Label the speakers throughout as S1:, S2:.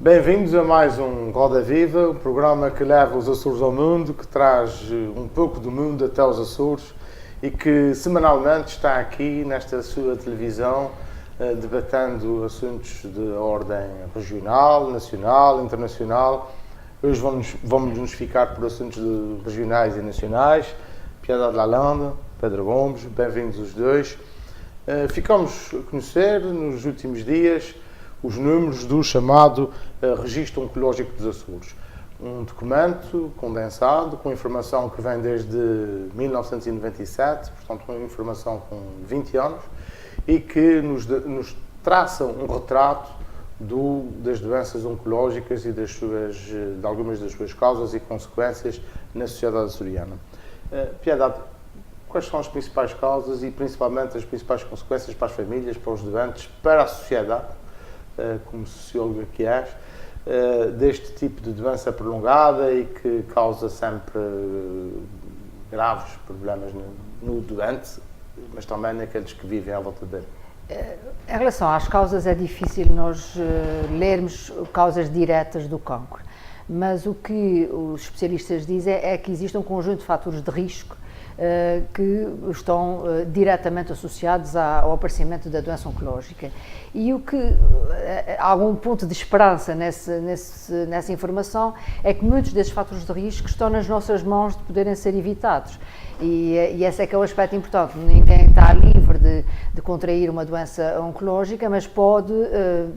S1: Bem-vindos a mais um Roda Viva, um programa que leva os Açores ao mundo, que traz um pouco do mundo até os Açores e que semanalmente está aqui nesta sua televisão debatendo assuntos de ordem regional, nacional, internacional. Hoje vamos nos ficar por assuntos regionais e nacionais. Piedade Lalande, Pedro Gomes, bem-vindos os dois. Ficamos a conhecer nos últimos dias os números do chamado Registro Oncológico dos Açores. Um documento condensado, com informação que vem desde 1997, portanto uma informação com 20 anos, e que nos traça um retrato das doenças oncológicas e de algumas das suas causas e consequências na sociedade açoriana. Piedade, quais são as principais causas e principalmente as principais consequências para as famílias, para os doentes, para a sociedade, como socióloga que és, deste tipo de doença prolongada e que causa sempre graves problemas no doente, mas também naqueles que vivem à volta dele?
S2: Em relação às causas, é difícil nós lermos causas diretas do cancro, mas o que os especialistas dizem é que existe um conjunto de fatores de risco que estão diretamente associados ao aparecimento da doença oncológica. E o que há algum ponto de esperança nessa informação é que muitos desses fatores de risco estão nas nossas mãos de poderem ser evitados. E esse é que é o aspecto importante. Ninguém está livre de contrair uma doença oncológica, mas pode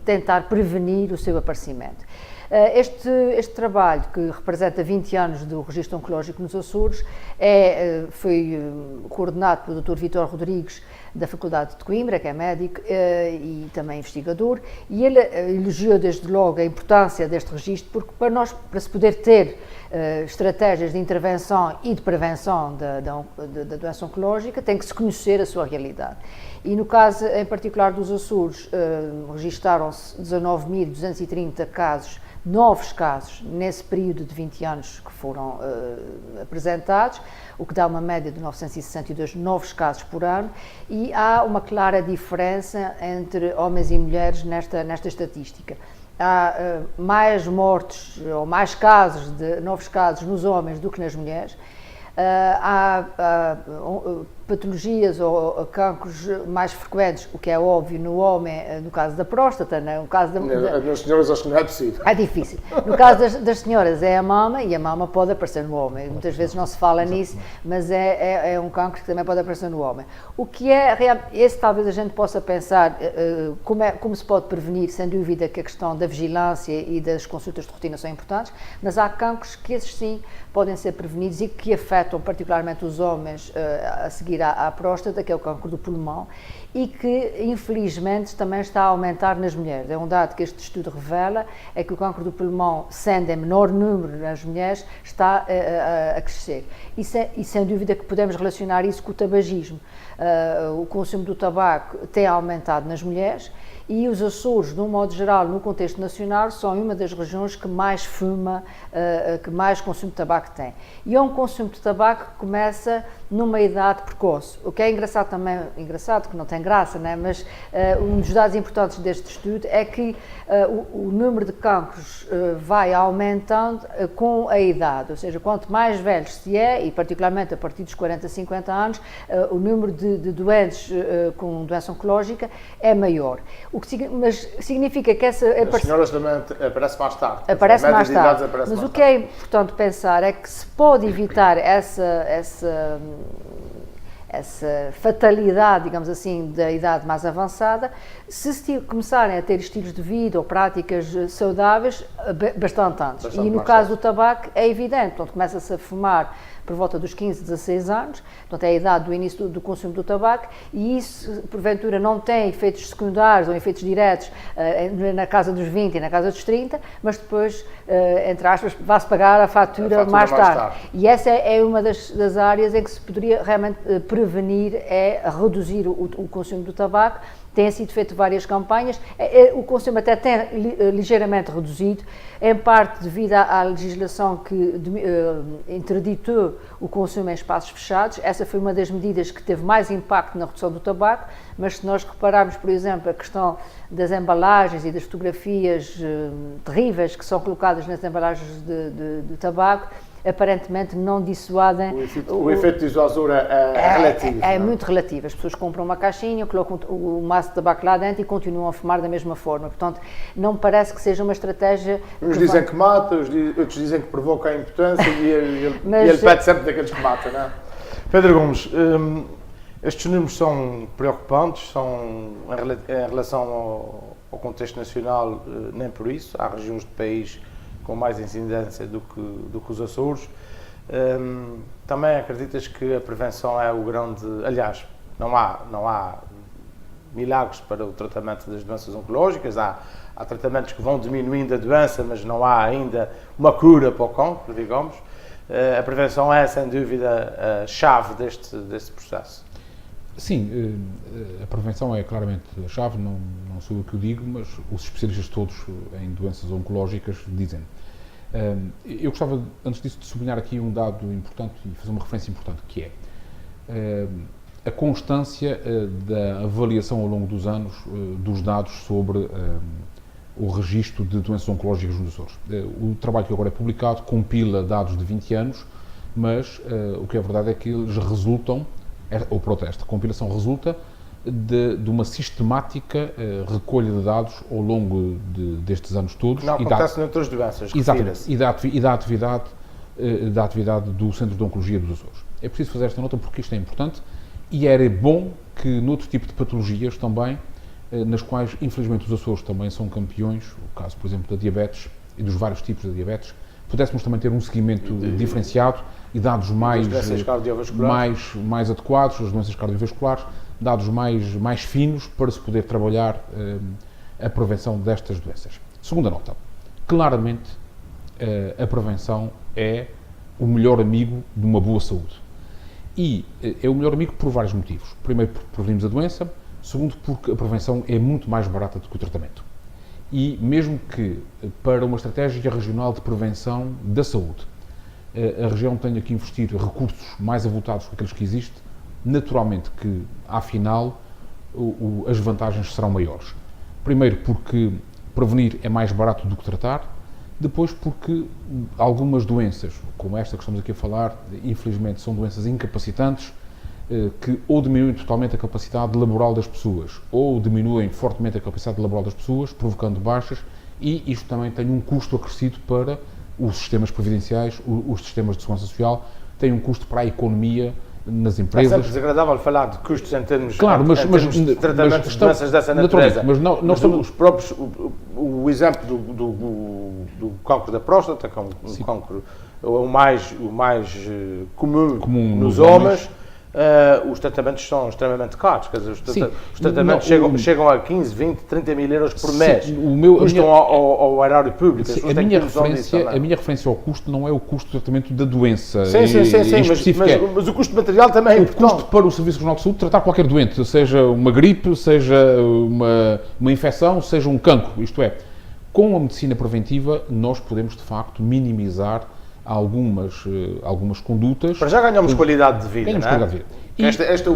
S2: tentar prevenir o seu aparecimento. Este trabalho, que representa 20 anos do Registro Oncológico nos Açores, foi coordenado pelo Dr. Vítor Rodrigues, da Faculdade de Coimbra, que é médico e também investigador, e ele elogiou desde logo a importância deste registro, porque para se poder ter estratégias de intervenção e de prevenção da doença oncológica, tem que se conhecer a sua realidade. E no caso em particular dos Açores, registaram-se 19.230 casos, novos casos, nesse período de 20 anos que foram apresentados, o que dá uma média de 962 novos casos por ano, e há uma clara diferença entre homens e mulheres nesta estatística. Há mais mortes ou mais novos casos nos homens do que nas mulheres. Há patologias ou cancros mais frequentes, o que é óbvio no homem, no caso da próstata, no caso
S1: nas senhoras acho que não é possível.
S2: É difícil. No caso das senhoras é a mama, e a mama pode aparecer no homem. Muitas vezes não se fala nisso, mas é um cancro que também pode aparecer no homem. O que esse talvez a gente possa pensar como se pode prevenir, sem dúvida que a questão da vigilância e das consultas de rotina são importantes, mas há cancros que esses sim podem ser prevenidos e que afetam particularmente os homens a seguir à próstata, que é o cancro do pulmão, e que infelizmente também está a aumentar nas mulheres. É um dado que este estudo revela, é que o cancro do pulmão, sendo em menor número nas mulheres, está a crescer. E sem dúvida que podemos relacionar isso com o tabagismo. O consumo do tabaco tem aumentado nas mulheres, e os Açores, de um modo geral, no contexto nacional, são uma das regiões que mais fuma, que mais consumo de tabaco tem. E é um consumo de tabaco que começa numa idade precoce. O que é engraçado também, que não tem graça, né? Mas um dos dados importantes deste estudo é que o número de cancros vai aumentando com a idade, ou seja, quanto mais velhos se é, e particularmente a partir dos 40, 50 anos, o número de doentes com doença oncológica é maior. Mas significa que as
S1: senhoras também aparece mais tarde.
S2: Aparece mais tarde. Mas o que é importante pensar é que se pode evitar essa fatalidade, digamos assim, da idade mais avançada, se começarem a ter estilos de vida ou práticas saudáveis bastante antes. E no caso do tabaco é evidente, portanto, começa-se a fumar por volta dos 15, 16 anos, portanto é a idade do início do consumo do tabaco, e isso, porventura, não tem efeitos secundários ou efeitos diretos na casa dos 20 e na casa dos 30, mas depois, entre aspas, vai-se pagar a fatura mais tarde. E essa é uma das áreas em que se poderia realmente prevenir, é reduzir o consumo do tabaco, têm sido feitas várias campanhas, o consumo até tem ligeiramente reduzido, em parte devido à legislação que interditou o consumo em espaços fechados. Essa foi uma das medidas que teve mais impacto na redução do tabaco, mas se nós repararmos, por exemplo, a questão das embalagens e das fotografias terríveis que são colocadas nas embalagens de tabaco, aparentemente não dissuadem.
S1: O efeito dissuasor é relativo.
S2: É muito relativo. As pessoas compram uma caixinha, colocam o maço de tabaco lá dentro e continuam a fumar da mesma forma. Portanto, não me parece que seja uma estratégia...
S1: Uns dizem que mata, outros dizem que provoca a impotência e ele pede sempre daqueles que matam, não é? Pedro Gomes, estes números são preocupantes, são em relação ao contexto nacional, nem por isso. Há regiões do país com mais incidência do que os Açores. Também acreditas que a prevenção é o grande... Aliás, não há milagres para o tratamento das doenças oncológicas, há tratamentos que vão diminuindo a doença, mas não há ainda uma cura para o cancro, digamos. A prevenção é, sem dúvida, a chave deste processo.
S3: Sim, a prevenção é claramente a chave, não sou eu que o digo, mas os especialistas todos em doenças oncológicas dizem. Eu gostava, antes disso, de sublinhar aqui um dado importante e fazer uma referência importante, que é a constância da avaliação ao longo dos anos dos dados sobre o registro de doenças oncológicas nos Açores. O trabalho que agora é publicado compila dados de 20 anos, mas o que é verdade é que eles resultam, esta compilação resulta de uma sistemática recolha de dados ao longo destes anos todos.
S1: Não acontece noutras doenças,
S3: exatamente, e da atividade do Centro de Oncologia dos Açores. É preciso fazer esta nota porque isto é importante e era bom que noutro tipo de patologias também, nas quais infelizmente os Açores também são campeões, o caso, por exemplo, da diabetes e dos vários tipos de diabetes, pudéssemos também ter um seguimento diferenciado e dados mais adequados, as doenças cardiovasculares, dados mais finos para se poder trabalhar a prevenção destas doenças. Segunda nota, claramente a prevenção é o melhor amigo de uma boa saúde. E é o melhor amigo por vários motivos. Primeiro, porque prevenimos a doença. Segundo, porque a prevenção é muito mais barata do que o tratamento. E mesmo que para uma estratégia regional de prevenção da saúde a região tenha que investir recursos mais avultados que aqueles que existem, naturalmente que, afinal, as vantagens serão maiores. Primeiro, porque prevenir é mais barato do que tratar. Depois, porque algumas doenças, como esta que estamos aqui a falar, infelizmente são doenças incapacitantes, que ou diminuem totalmente a capacidade laboral das pessoas, ou diminuem fortemente a capacidade laboral das pessoas, provocando baixas, e isto também tem um custo acrescido para os sistemas previdenciais, os sistemas de segurança social, tem um custo para a economia nas empresas.
S1: É sempre desagradável falar de custos em termos,
S3: claro,
S1: em termos de tratamento de doenças dessa natureza.
S3: Mas
S1: os próprios, o exemplo do cancro da próstata, que é um cancro o mais comum nos homens, os tratamentos são extremamente caros, quer dizer, os tratamentos chegam a 15, 20, 30 mil euros por mês, custam ao erário público.
S3: Sim, a minha referência ao custo não é o custo do tratamento da doença.
S1: Mas o custo material também é importante.
S3: O custo para o Serviço Regional de Saúde tratar qualquer doente, seja uma gripe, seja uma infecção, seja um cancro, isto é, com a medicina preventiva nós podemos de facto minimizar algumas condutas.
S1: Para já ganhamos qualidade de vida, não é? Este é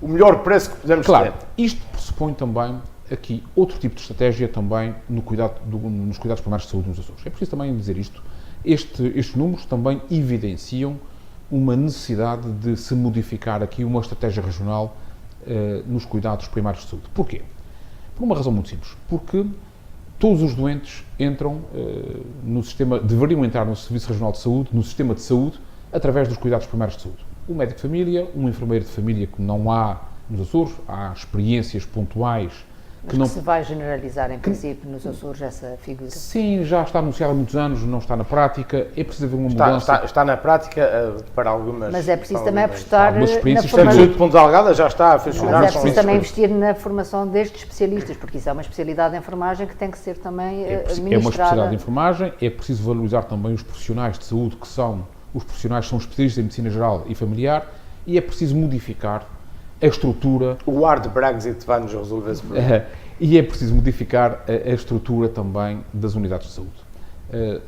S1: o melhor preço que podemos ter.
S3: Claro, isto pressupõe também aqui outro tipo de estratégia também nos cuidados primários de saúde nos Açores. É preciso também dizer isto. Estes números também evidenciam uma necessidade de se modificar aqui uma estratégia regional nos cuidados primários de saúde. Porquê? Por uma razão muito simples. Porque todos os doentes entram deveriam entrar no Serviço Regional de Saúde, no sistema de saúde, através dos cuidados primários de saúde. Um médico de família, um enfermeiro de família, que não há nos Açores, há experiências pontuais
S2: que se vai generalizar, em princípio, nos Açores, essa figura?
S3: Sim, já está anunciado há muitos anos, não está na prática, é preciso haver uma mudança.
S1: Está na prática para algumas...
S2: Mas é preciso também apostar na
S1: formação. O Ponta Delgada já está a funcionar.
S2: Mas é preciso também investir na formação destes especialistas, porque isso é uma especialidade de enfermagem que tem que ser também ministrada.
S3: É uma especialidade de enfermagem, é preciso valorizar também os profissionais de saúde, que são os profissionais que são especialistas em medicina geral e familiar, e é preciso modificar a estrutura.
S1: O hard Brexit vai-nos resolver esse problema.
S3: E é preciso modificar a estrutura também das unidades de saúde.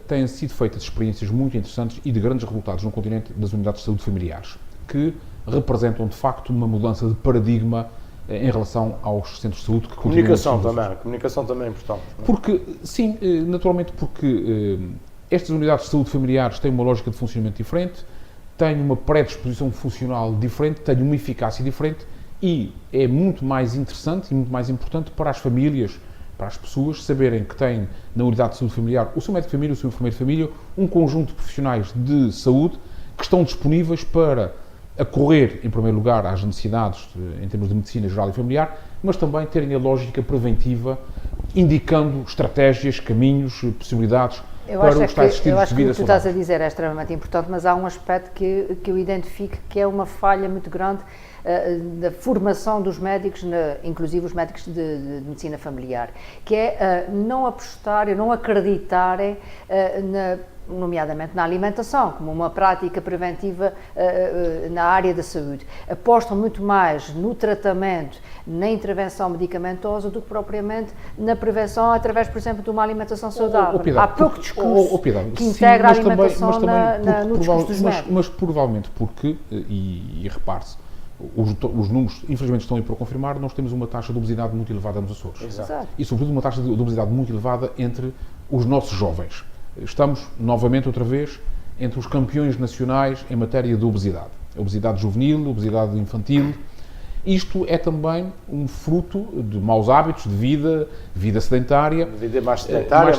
S3: Têm sido feitas experiências muito interessantes e de grandes resultados no continente das unidades de saúde familiares, que representam, de facto, uma mudança de paradigma em relação aos centros de saúde que
S1: Comunicação também é importante. Não é?
S3: Porque, sim, naturalmente porque estas unidades de saúde familiares têm uma lógica de funcionamento diferente, têm uma predisposição funcional diferente, têm uma eficácia diferente e é muito mais interessante e muito mais importante para as famílias, para as pessoas, saberem que têm na unidade de saúde familiar o seu médico de família, o seu enfermeiro de família, um conjunto de profissionais de saúde que estão disponíveis para acorrer, em primeiro lugar, às necessidades em termos de medicina geral e familiar, mas também terem a lógica preventiva, indicando estratégias, caminhos, possibilidades para os tais estilos de vida
S2: eu acho que o que tu estás a
S3: saudáveis.
S2: dizer é extremamente importante, mas há um aspecto que eu identifico que é uma falha muito grande da formação dos médicos, inclusive os médicos de medicina familiar, que é não apostarem, não acreditarem nomeadamente na alimentação, como uma prática preventiva na área da saúde. Apostam muito mais no tratamento, na intervenção medicamentosa, do que propriamente na prevenção através, por exemplo, de uma alimentação saudável. Há pouco discurso que integra a alimentação no discurso dos médicos.
S3: Mas provavelmente porque, e repare-se, os números, infelizmente, estão aí para confirmar, nós temos uma taxa de obesidade muito elevada nos Açores.
S1: Exato.
S3: E, sobretudo, uma taxa de obesidade muito elevada entre os nossos jovens. Estamos, novamente, outra vez, entre os campeões nacionais em matéria de obesidade. Obesidade juvenil, obesidade infantil. Isto é também um fruto de maus hábitos de vida sedentária.
S1: Vida mais sedentária,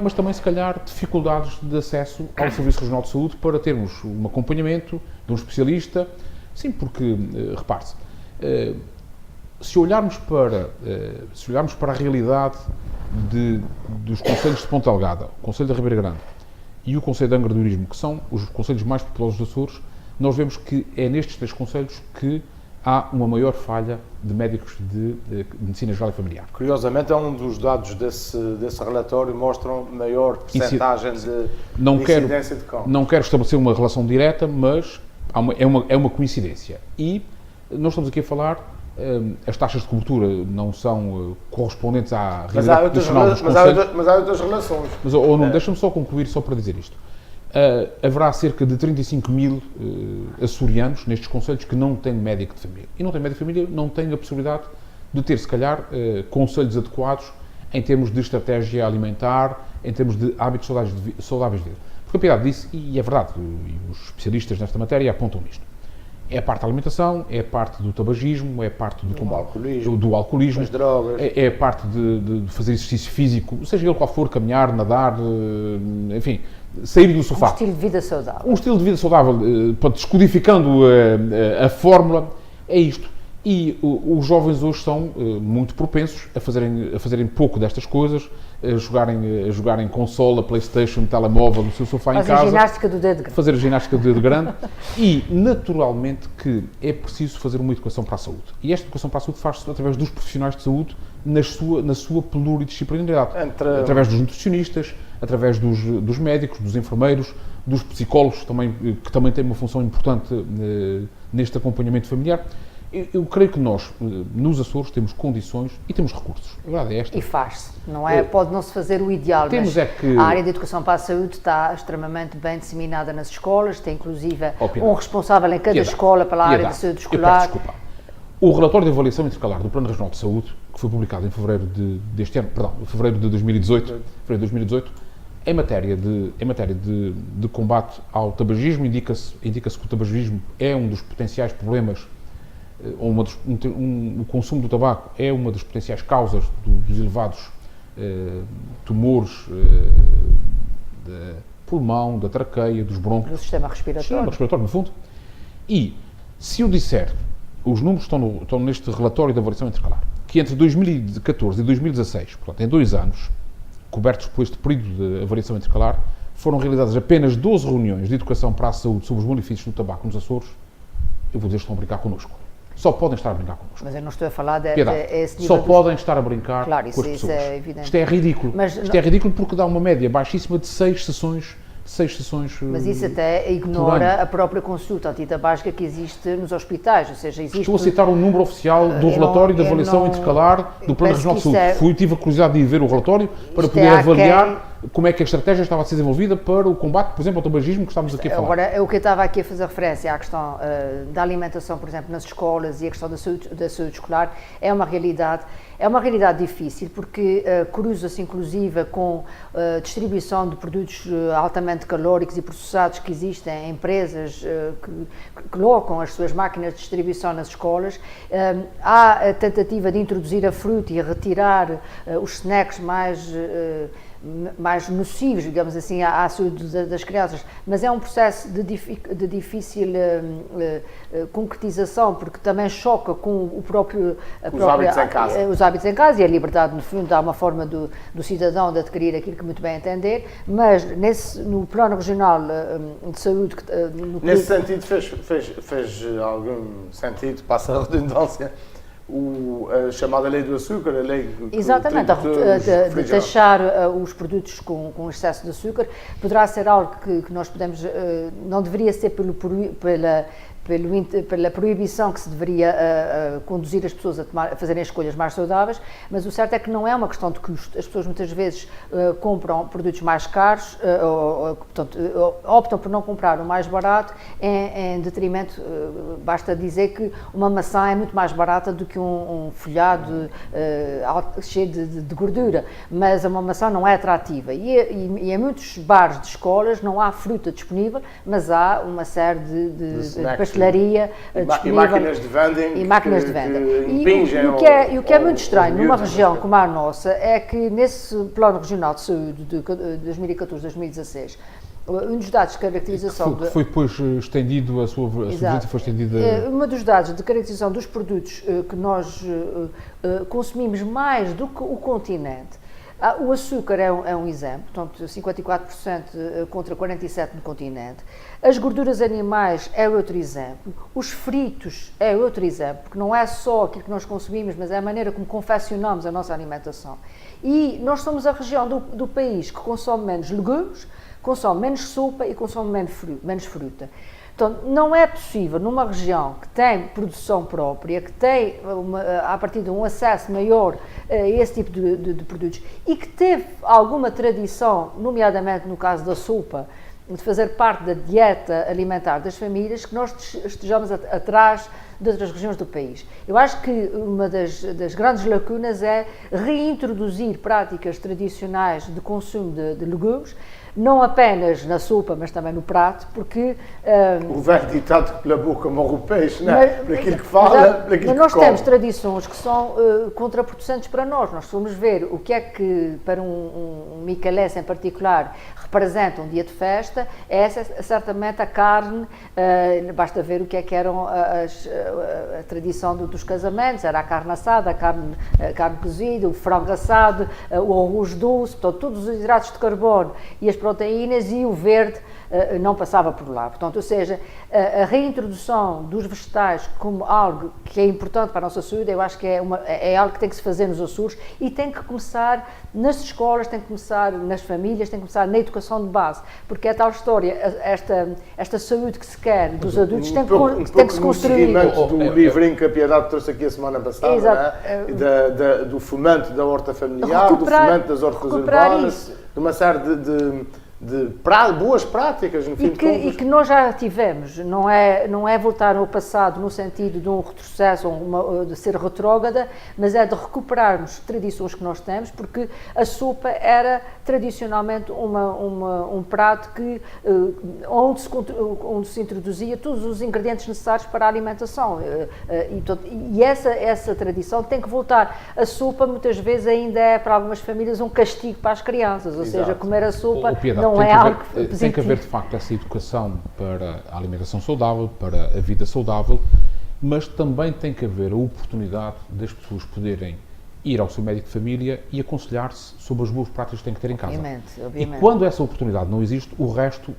S3: mas também, se calhar, dificuldades de acesso ao Serviço Regional de Saúde para termos um acompanhamento de um especialista. Sim, porque, repare-se, se olharmos para a realidade dos concelhos de Ponta Delgada, o Concelho da Ribeira Grande e o Concelho de Angra do Heroísmo, que são os concelhos mais populosos dos Açores, nós vemos que é nestes 3 concelhos que há uma maior falha de médicos de medicina geral e familiar.
S1: Curiosamente, é um dos dados desse relatório mostram maior percentagem de incidência de cancro.
S3: Não quero estabelecer uma relação direta, mas é uma coincidência. E nós estamos aqui a falar, as taxas de cobertura não são correspondentes à realidade profissional dos concelhos.
S1: Mas há outras relações.
S3: Mas, deixa-me só concluir, só para dizer isto. Haverá cerca de 35 mil açorianos nestes concelhos que não têm médico de família. E não têm médico de família, não têm a possibilidade de ter, se calhar, conselhos adequados em termos de estratégia alimentar, em termos de hábitos saudáveis de vida. Porque a piedade disso, e é verdade, e os especialistas nesta matéria apontam nisto, é a parte da alimentação, é a parte do tabagismo, é a parte do alcoolismo,
S1: das drogas.
S3: É a parte de fazer exercício físico, seja ele qual for, caminhar, nadar, enfim, sair do sofá.
S2: Um estilo de vida saudável.
S3: Um estilo de vida saudável, descodificando a fórmula, é isto. E os jovens hoje são muito propensos a fazerem pouco destas coisas, a jogarem consola, PlayStation, telemóvel no seu sofá em casa.
S2: Fazer ginástica do dedo grande.
S3: Fazer a ginástica do dedo grande. E, naturalmente, que é preciso fazer uma educação para a saúde. E esta educação para a saúde faz-se através dos profissionais de saúde na sua pluridisciplinaridade. Através dos nutricionistas, através dos médicos, dos enfermeiros, dos psicólogos, que também têm uma função importante neste acompanhamento familiar. Eu creio que nós, nos Açores, temos condições e temos recursos. A verdade é esta.
S2: E faz-se, não é? Pode não se fazer o ideal, mas a área de educação para a saúde está extremamente bem disseminada nas escolas, tem inclusive um responsável em cada escola pela área de saúde escolar.
S3: O relatório de avaliação intercalar do Plano Regional de Saúde, que foi publicado em fevereiro fevereiro de 2018, em matéria de combate ao tabagismo, indica-se que o tabagismo é um dos potenciais problemas, o consumo do tabaco é uma das potenciais causas dos elevados tumores de pulmão, da traqueia, dos brônquios.
S2: Do sistema respiratório.
S3: No fundo. E, se eu disser, os números estão neste relatório de avaliação intercalar, que entre 2014 e 2016, portanto, em 2 anos, cobertos por este período de avaliação intercalar, foram realizadas apenas 12 reuniões de educação para a saúde sobre os malefícios do tabaco nos Açores. Eu vou dizer que estão a brincar connosco. Só podem estar a brincar connosco.
S2: Mas eu não estou a falar
S3: esse nível. Só podem estar a brincar com as pessoas.
S2: Isso é evidente.
S3: Isto é ridículo. Isto é ridículo porque dá uma média baixíssima de 6 sessões 6 sessões.
S2: Mas isso até ignora a própria consulta antitabágica que existe nos hospitais, ou seja, existe...
S3: Estou a citar o número oficial do relatório de avaliação intercalar do Plano Regional de Saúde. Tive a curiosidade de ir ver o relatório para poder avaliar como é que a estratégia estava a ser desenvolvida para o combate, por exemplo, ao tabagismo que estávamos aqui a falar.
S2: Agora, o que eu estava aqui a fazer referência à questão da alimentação, por exemplo, nas escolas e a questão da saúde escolar é uma realidade difícil porque cruza-se inclusive com a distribuição de produtos altamente calóricos e processados que existem em empresas que colocam as suas máquinas de distribuição nas escolas. Há a tentativa de introduzir a fruta e a retirar os snacks mais nocivos, digamos assim, à saúde das crianças, mas é um processo de difícil concretização, porque também choca com os hábitos em casa e a liberdade, no fundo, há uma forma do cidadão de adquirir aquilo que muito bem entender, mas no plano regional de saúde...
S1: Nesse sentido, fez algum sentido, passa a redundância, a chamada lei do açúcar, a lei
S2: exatamente, de taxar os produtos com excesso de açúcar, poderá ser algo que nós podemos, não deveria ser pela proibição que se deveria conduzir as pessoas a fazerem escolhas mais saudáveis, mas o certo é que não é uma questão de custo. As pessoas muitas vezes compram produtos mais caros, portanto, optam por não comprar o mais barato em detrimento, basta dizer que uma maçã é muito mais barata do que um folhado cheio de gordura, mas uma maçã não é atrativa. E em muitos bares de escolas não há fruta disponível, mas há uma série de pastelaria disponível.
S1: E máquinas de vending.
S2: E o que é muito estranho numa região como a nossa é que nesse Plano Regional de Saúde de 2014-2016, um dos dados de caracterização...
S3: Foi depois estendido, a sua vigência foi estendida...
S2: Um dos dados de caracterização dos produtos que nós consumimos mais do que o continente. O açúcar é um exemplo, portanto 54% contra 47% no continente. As gorduras animais é outro exemplo. Os fritos é outro exemplo, porque não é só aquilo que nós consumimos, mas é a maneira como confeccionamos a nossa alimentação. E nós somos a região do país que consome menos legumes, consome menos sopa e consome menos fruta. Então, não é possível, numa região que tem produção própria, que tem, a partir de um acesso maior a esse tipo de produtos e que teve alguma tradição, nomeadamente no caso da sopa, de fazer parte da dieta alimentar das famílias, que nós estejamos atrás de outras regiões do país. Eu acho que uma das grandes lacunas é reintroduzir práticas tradicionais de consumo de legumes, não apenas na sopa, mas também no prato, porque...
S1: o velho ditado que pela boca morre o peixe, não é? Por aquilo que fala, por aquilo que
S2: nós
S1: come.
S2: temos tradições que são contraproducentes para nós. Nós fomos ver o que é que, para um micalense em particular, representa um dia de festa, é certamente a carne, basta ver o que é que eram a tradição dos casamentos, era a carne assada, a carne cozida, o frango assado, o arroz doce, portanto, todos os hidratos de carbono e as proteínas, e o verde não passava por lá. Portanto, ou seja, a reintrodução dos vegetais como algo que é importante para a nossa saúde, eu acho que é algo que tem que se fazer nos Açores e tem que começar nas escolas, tem que começar nas famílias, tem que começar na educação de base, porque é tal história, esta saúde que se quer dos adultos tem que se construir.
S1: Do livrinho que a Piedade trouxe aqui a semana passada, né? Do fomento da horta familiar, do fomento das hortas urbanas, de uma série de boas práticas, no fim de contas.
S2: E que nós já tivemos, não é voltar ao passado no sentido de um retrocesso, de ser retrógrada, mas é de recuperarmos tradições que nós temos, porque a sopa era tradicionalmente um prato onde se introduzia todos os ingredientes necessários para a alimentação. E essa tradição tem que voltar. A sopa muitas vezes ainda é para algumas famílias um castigo para as crianças, ou seja, comer a sopa não é algo positivo.
S3: Tem que haver de facto essa educação para a alimentação saudável, para a vida saudável, mas também tem que haver a oportunidade das pessoas poderem ir ao seu médico de família e aconselhar-se sobre as boas práticas que têm que ter em casa.
S2: Obviamente.
S3: E quando essa oportunidade não existe, o resto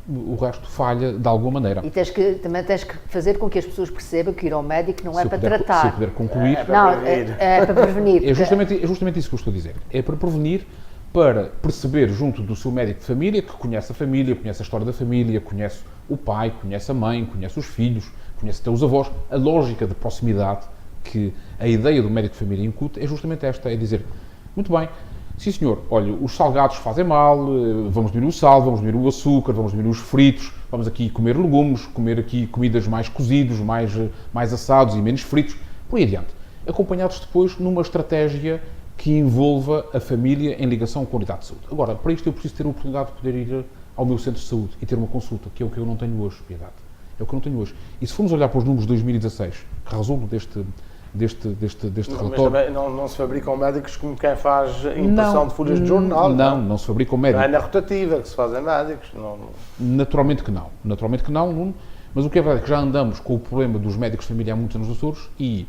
S3: falha de alguma maneira.
S2: E também tens que fazer com que as pessoas percebam que ir ao médico não é para tratar.
S3: Se eu puder concluir...
S2: É para prevenir.
S3: É justamente isso que eu estou a dizer. É para prevenir, para perceber junto do seu médico de família, que conhece a família, conhece a história da família, conhece o pai, conhece a mãe, conhece os filhos, conhece até os avós, a lógica de proximidade que a ideia do médico de família incute é justamente esta, é dizer, muito bem, sim senhor, olha, os salgados fazem mal, vamos diminuir o sal, vamos diminuir o açúcar, vamos diminuir os fritos, vamos aqui comer legumes, comer aqui comidas mais cozidos, mais assados e menos fritos, por aí adiante. Acompanhados depois numa estratégia que envolva a família em ligação com a unidade de saúde. Agora, para isto eu preciso ter a oportunidade de poder ir ao meu centro de saúde e ter uma consulta, que é o que eu não tenho hoje, Piedade. É o que eu não tenho hoje. E se formos olhar para os números de 2016, que resultam deste relatório...
S1: Mas também não se fabricam médicos como quem faz impressão de folhas de jornal.
S3: Não se fabricam médicos.
S1: Não é na rotativa que se fazem médicos.
S3: Naturalmente que não, Nuno. Mas o que é verdade é que já andamos com o problema dos médicos de família há muitos anos nos Açores e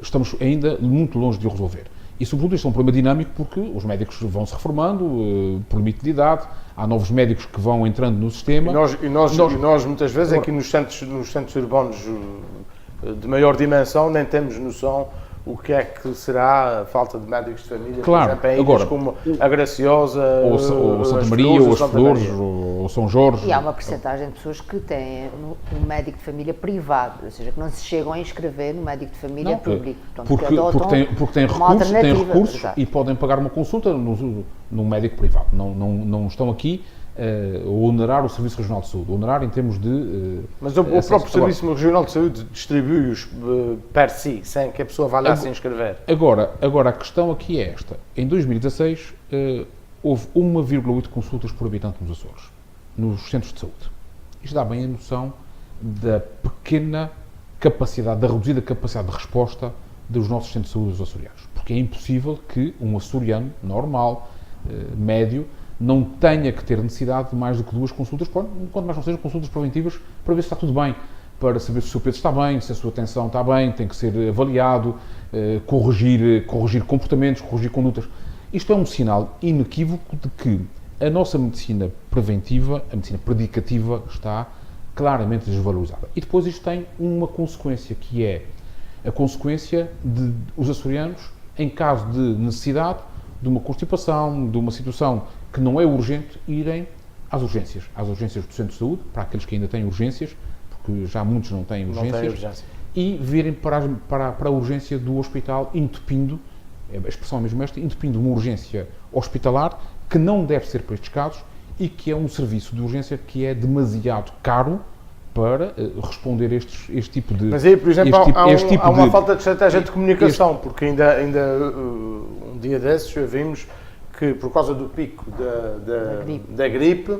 S3: estamos ainda muito longe de o resolver. E, sobretudo, isto é um problema dinâmico porque os médicos vão se reformando por limite de idade, há novos médicos que vão entrando no sistema.
S1: E nós muitas vezes, aqui nos centros urbanos de maior dimensão, nem temos noção o que é que será a falta de médicos de família,
S3: claro,
S1: por exemplo, em ilhas como a Graciosa,
S3: ou Santa Maria, ou as Flores, ou São Jorge.
S2: E há uma percentagem de pessoas que têm um médico de família privado, ou seja, que não se chegam a inscrever no médico de família público. Portanto,
S3: porque têm recursos e podem pagar uma consulta num médico privado. Não estão aqui a onerar o Serviço Regional de Saúde. Onerar em termos de...
S1: Mas o próprio Serviço Regional de Saúde distribui-os per si, sem que a pessoa vá lá se inscrever.
S3: Agora, a questão aqui é esta. Em 2016, houve 1,8 consultas por habitante nos Açores, nos centros de saúde. Isto dá bem a noção da pequena capacidade, da reduzida capacidade de resposta dos nossos centros de saúde dos açorianos. Porque é impossível que um açoriano normal, médio, não tenha que ter necessidade de mais do que 2 consultas, quanto mais não sejam consultas preventivas, para ver se está tudo bem, para saber se o seu peso está bem, se a sua tensão está bem, tem que ser avaliado, corrigir comportamentos, corrigir condutas. Isto é um sinal inequívoco de que a nossa medicina preventiva, a medicina predicativa, está claramente desvalorizada. E depois isto tem uma consequência, que é a consequência de os açorianos, em caso de necessidade, de uma constipação, de uma situação que não é urgente, irem às urgências do centro de saúde, para aqueles que ainda têm urgências, porque já muitos não têm urgências, e virem para a urgência do hospital, entupindo, a expressão mesmo esta, entupindo uma urgência hospitalar, que não deve ser para estes casos, e que é um serviço de urgência que é demasiado caro para responder este tipo de...
S1: Mas aí, por exemplo, há uma falta de estratégia de comunicação, porque ainda um dia desses vimos que, por causa do pico da gripe,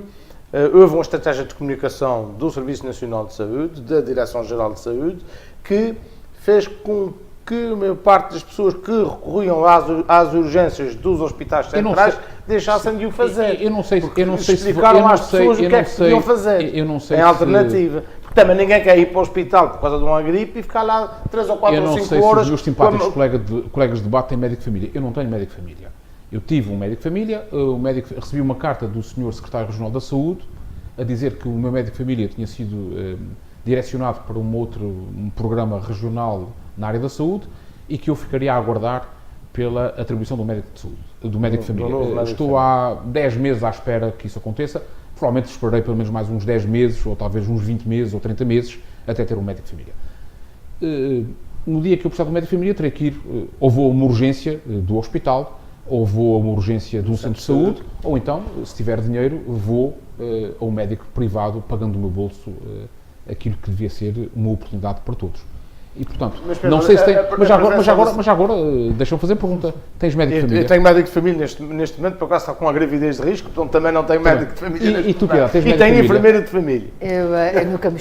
S1: houve uma estratégia de comunicação do Serviço Nacional de Saúde, da Direção-Geral de Saúde, que fez com que a maior parte das pessoas que recorriam às urgências dos hospitais centrais deixassem de o fazer.
S3: Eu não sei se
S1: explicaram às pessoas o que é que podiam fazer em alternativa. Porque também ninguém quer ir para o hospital por causa de uma gripe e ficar lá 3 ou 4 ou 5 horas.
S3: Eu não sei se os meus simpáticos colegas de debate têm médico de família. Eu não tenho médico de família. Eu tive um médico de família, recebi uma carta do Sr. Secretário Regional da Saúde a dizer que o meu médico de família tinha sido direcionado para um programa regional na área da saúde e que eu ficaria a aguardar pela atribuição do médico de saúde, do médico de família. Estou há 10 meses à espera que isso aconteça. Provavelmente esperarei pelo menos mais uns 10 meses, ou talvez uns 20 meses, ou 30 meses, até ter um médico de família. No dia que eu precisar de um médico de família, terei que ir, ou vou a uma urgência do hospital, ou vou a uma urgência de um centro de saúde, ou então, se tiver dinheiro, vou a um médico privado, pagando do meu bolso aquilo que devia ser uma oportunidade para todos. E, portanto, não sei se tem... Mas agora deixa-me fazer a pergunta. Tens médico de família?
S1: Eu tenho médico de família neste momento, por acaso está com uma gravidez de risco, portanto também não tenho médico de família
S3: neste momento.
S1: E tenho enfermeira de família.
S2: Eu nunca me...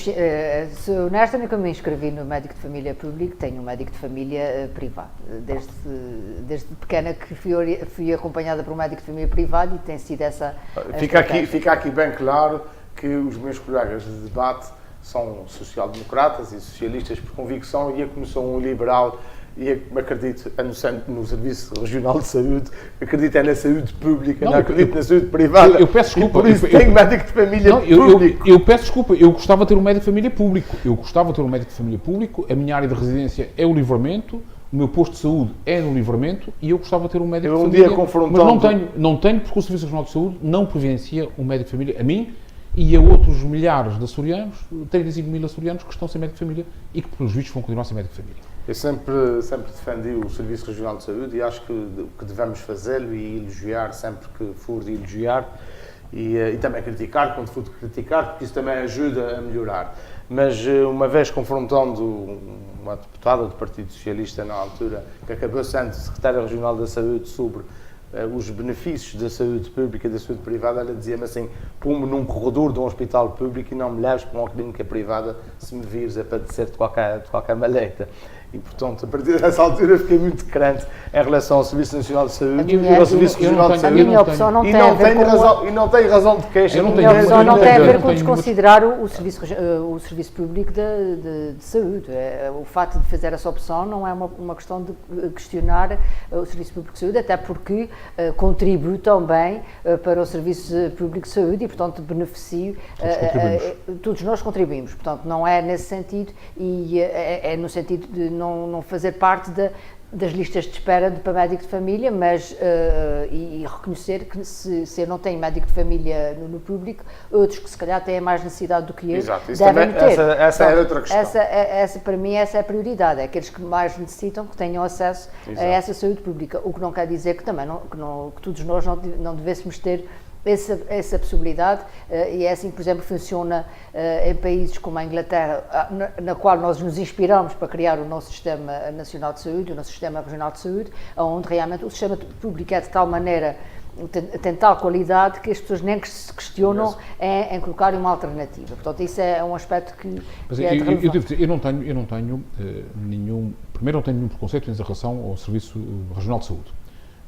S2: Sou honesta, nunca me inscrevi no médico de família público, tenho um médico de família privado. Desde pequena que fui acompanhada por um médico de família privado e tem sido essa...
S1: Fica aqui bem claro que os meus colegas de debate são social-democratas e socialistas por convicção, e eu, como sou um liberal e acredito no Serviço Regional de Saúde, acredito na saúde pública, não acredito na saúde privada.
S3: Eu peço desculpa.
S1: E por isso tenho médico de família público.
S3: Eu peço desculpa, eu gostava de ter um médico de família público. A minha área de residência é o Livramento, o meu posto de saúde é no Livramento e eu gostava de ter um médico de
S1: Um
S3: família,
S1: dia confrontando...
S3: mas não tenho porque o Serviço Regional de Saúde não providencia um médico de família a mim e a outros milhares de açorianos, 35 mil açorianos que estão sem médico de família e que, pelos vistos, vão continuar sem médico de família.
S1: Eu sempre defendi o Serviço Regional de Saúde e acho que devemos fazê-lo e elogiar sempre que for de elogiar e também criticar quando for de criticar, porque isso também ajuda a melhorar. Mas uma vez confrontando uma deputada do Partido Socialista na altura, que acabou sendo Secretária Regional da Saúde, sobre os benefícios da saúde pública e da saúde privada, ela dizia-me assim: põe-me num corredor de um hospital público e não me leves para uma clínica privada se me vires a padecer de qualquer maleta. E, portanto, a partir dessa altura fiquei muito crente em relação ao Serviço Nacional de Saúde e ao Serviço Regional de Saúde.
S2: A minha opção não tem a ver com...
S1: E não tem razão de queixa.
S2: A minha opção não tem a ver com desconsiderar o serviço público de saúde. O facto de fazer essa opção não é uma questão de questionar o Serviço Público de Saúde, até porque contribui também para o Serviço Público de Saúde e, portanto, beneficio. Todos nós contribuímos. Portanto, não é nesse sentido e é no sentido de não fazer parte das listas de espera para médico de família, mas e reconhecer que se eu não tenho médico de família no público, outros que se calhar têm mais necessidade do que eu,
S1: exato, isso
S2: devem
S1: também,
S2: ter.
S1: Essa é outra questão.
S2: Para mim, essa é a prioridade, é aqueles que mais necessitam que tenham acesso a essa saúde pública, o que não quer dizer que também que todos nós não devêssemos ter essa possibilidade, e é assim que, por exemplo, funciona em países como a Inglaterra, na qual nós nos inspiramos para criar o nosso Sistema Nacional de Saúde, o nosso Sistema Regional de Saúde, onde realmente o sistema público é de tal maneira, tem tal qualidade que as pessoas nem que se questionam em colocar uma alternativa. Portanto, isso é um aspecto que é de relevância.
S3: Eu devo dizer, eu não tenho nenhum... Primeiro, não tenho nenhum preconceito em relação ao Serviço Regional de Saúde.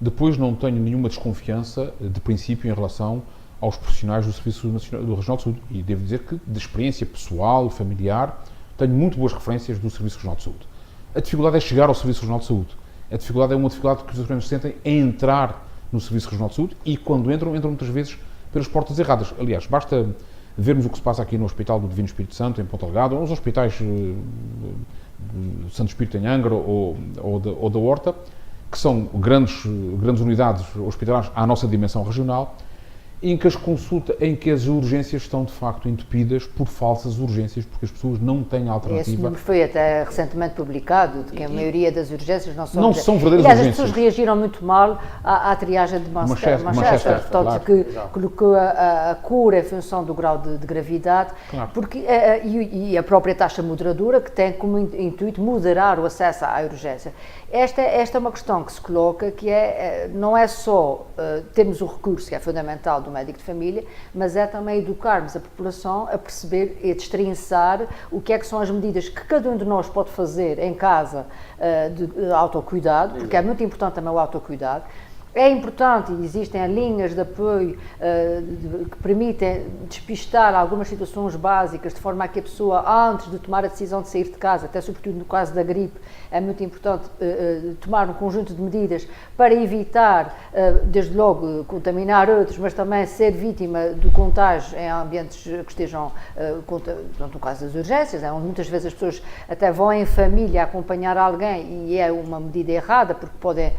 S3: Depois, não tenho nenhuma desconfiança de princípio em relação aos profissionais do Serviço do Regional de Saúde. E devo dizer que, de experiência pessoal, familiar, tenho muito boas referências do Serviço Regional de Saúde. A dificuldade é chegar ao Serviço Regional de Saúde. A dificuldade é uma dificuldade que os açorianos sentem em entrar no Serviço Regional de Saúde e, quando entram muitas vezes pelas portas erradas. Aliás, basta vermos o que se passa aqui no Hospital do Divino Espírito Santo, em Ponta Delgada, ou nos hospitais do Santo Espírito em Angra ou da Horta, que são grandes unidades hospitalares à nossa dimensão regional, em que as urgências estão, de facto, entupidas por falsas urgências, porque as pessoas não têm alternativa.
S2: Esse número foi até recentemente publicado, de que a maioria das urgências não são
S3: verdadeiras urgências.
S2: As pessoas reagiram muito mal à triagem de Manchester, portanto,
S3: claro.
S2: que colocou a cura em função do grau de gravidade,
S3: claro.
S2: Porque, e a própria taxa moderadora, que tem como intuito moderar o acesso à urgência. Esta é uma questão que se coloca, que não é só termos o recurso, que é fundamental, do médico de família, mas é também educarmos a população a perceber e a destrinçar o que são as medidas que cada um de nós pode fazer em casa de autocuidado, porque é muito importante também o autocuidado. É importante, e existem linhas de apoio que permitem despistar algumas situações básicas, de forma a que a pessoa, antes de tomar a decisão de sair de casa, até sobretudo no caso da gripe, é muito importante tomar um conjunto de medidas para evitar, desde logo, contaminar outros, mas também ser vítima do contágio em ambientes que estejam, no caso das urgências, onde muitas vezes as pessoas até vão em família acompanhar alguém e é uma medida errada, porque podem